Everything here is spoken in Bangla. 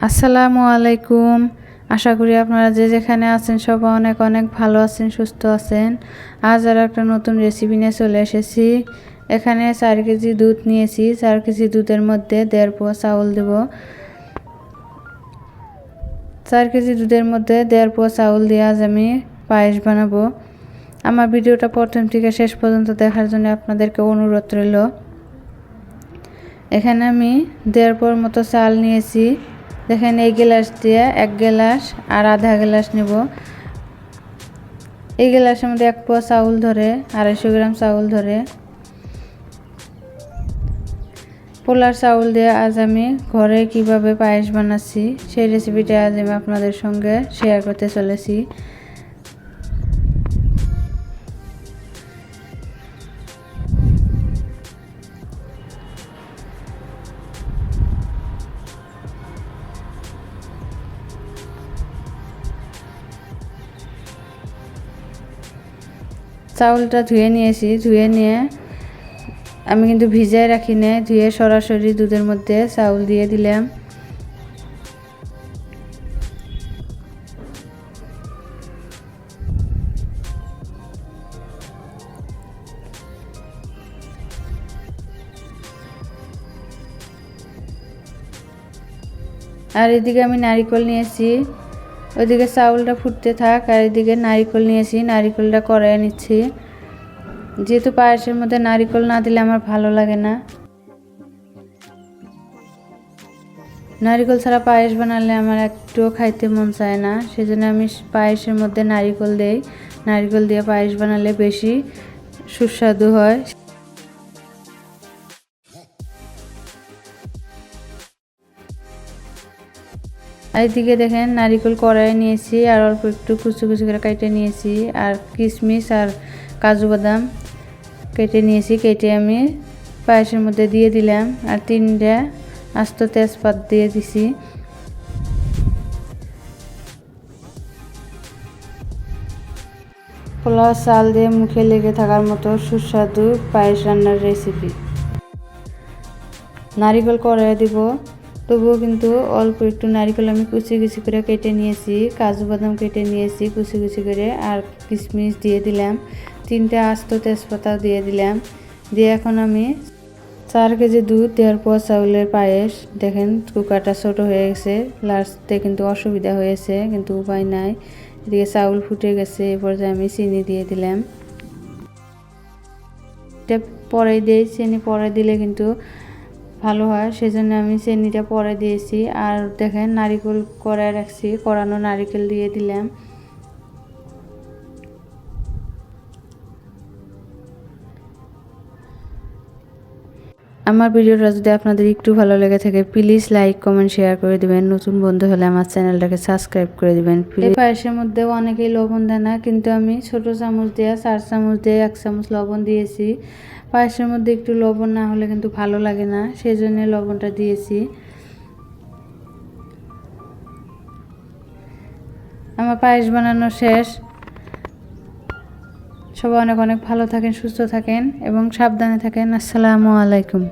আসসালামু আলাইকুম। আশা করি আপনারা যে যেখানে আছেন সবাই অনেক অনেক ভালো আছেন, সুস্থ আছেন। আজ আর একটা নতুন রেসিপি নিয়ে চলে এসেছি। এখানে 4 কেজি দুধ নিয়েছি। 4 কেজি দুধের মধ্যে 1.5 পোয়া চাউল দেব। 4 কেজি দুধের মধ্যে 1.5 পোয়া চাউল দিয়ে আজ আমি পায়েস বানাবো। আমার ভিডিওটা প্রথম থেকে শেষ পর্যন্ত দেখার জন্য আপনাদেরকে অনুরোধ রইল। এখানে আমি 1.5 পোয়ার মতো চাল নিয়েছি। দেখেন এই গ্লাস দিয়ে 1 গ্লাস আর আধা গ্লাস নেব। এই গ্লাসের মধ্যে 1 পোয়া চাউল ধরে, 250 গ্রাম চাউল ধরে। পোলার চাউল দিয়ে আজ আমি ঘরে কিভাবে পায়েস বানাচ্ছি সেই রেসিপিটা আজ আমি আপনাদের সঙ্গে শেয়ার করতে চলেছি। চাউলটা ধুয়ে নিয়েছি। ধুয়ে নিয়ে আমি কিন্তু ভিজায় রাখি না, ধুয়ে সরাসরি দুধের মধ্যে চাউল দিয়ে দিলাম। আর এদিকে আমি নারিকেল নিয়েছি। ওইদিকে চাউলটা ফুটতে থাক, আর এদিকে নারিকেল নিয়েছি, নারিকেলটা কড়াইয়ে নিচ্ছি। যেহেতু পায়েসের মধ্যে নারিকেল না দিলে আমার ভালো লাগে না। নারিকেল ছাড়া পায়েস বানালে আমার একটুও খাইতে মন চায় না, সেজন্য আমি পায়েসের মধ্যে নারিকেল দেই। নারিকেল দিয়ে পায়েস বানালে বেশি সুস্বাদু হয়। আর এদিকে দেখেন নারিকেল কড়াইয়ে নিয়েছি, আর অল্প একটু কুচি কুচি করে কেটে নিয়েছি, আর কিশমিশ আর কাজু বাদাম কেটে নিয়েছি। কেটে আমি পায়েসের মধ্যে দিয়ে দিলাম, আর 3টা আস্ত তেজপাত দিয়ে দিছি। পোলাও চাল দিয়ে মুখে লেগে থাকার মতো সুস্বাদু পায়েস রান্নার রেসিপি। নারিকেল কড়াইয়ে দিব, তবুও কিন্তু অল্প একটু নারিকেল আমি কুচি কুচি করে কেটে নিয়েছি, কাজু বাদাম কেটে নিয়েছি কুচি কুচি করে, আর কিশমিশ দিয়ে দিলাম, 3টা আস্ত তেজপাতা দিয়ে দিলাম। দিয়ে এখন আমি 4 কেজি দুধ 1.5 পোয়া চাউলের পায়েস। দেখেন কুকারটা ছোট হয়ে গেছে, লাস্টে কিন্তু অসুবিধা হয়েছে, কিন্তু উপায় নাই। এদিকে চাউল ফুটে গেছে, এই পর্যায়ে আমি চিনি দিয়ে দিলাম। এটা পরে দিই, চিনি পরে দিলে কিন্তু ভালো হয়, সেজন্য আমি চিনিটা পরে দিয়েছি। আর দেখেন নারিকেল কড়াই রাখছি, কড়ানো নারিকেল দিয়ে দিলাম। আমার ভিডিওটা যদি আপনাদের একটু ভালো লেগে থাকে প্লিজ লাইক কমেন্ট শেয়ার করে দিবেন। নতুন বন্ধু হলে আমার চ্যানেলটাকে সাবস্ক্রাইব করে দিবেন। এই পায়েসের মধ্যে অনেকেই লবণ দেয় না, কিন্তু আমি ছোট চামচ দিয়ে 4 চামচ দিয়ে 1 চামচ লবণ দিয়েছি। পায়েসের মধ্যে একটু লবণ না হলে কিন্তু ভালো লাগে না, সেই জন্য লবণটা দিয়েছি। আমার পায়েস বানানো শেষ। সবাই অনেক অনেক ভালো থাকেন, সুস্থ থাকেন এবং সাবধানে থাকেন। আসসালামু আলাইকুম।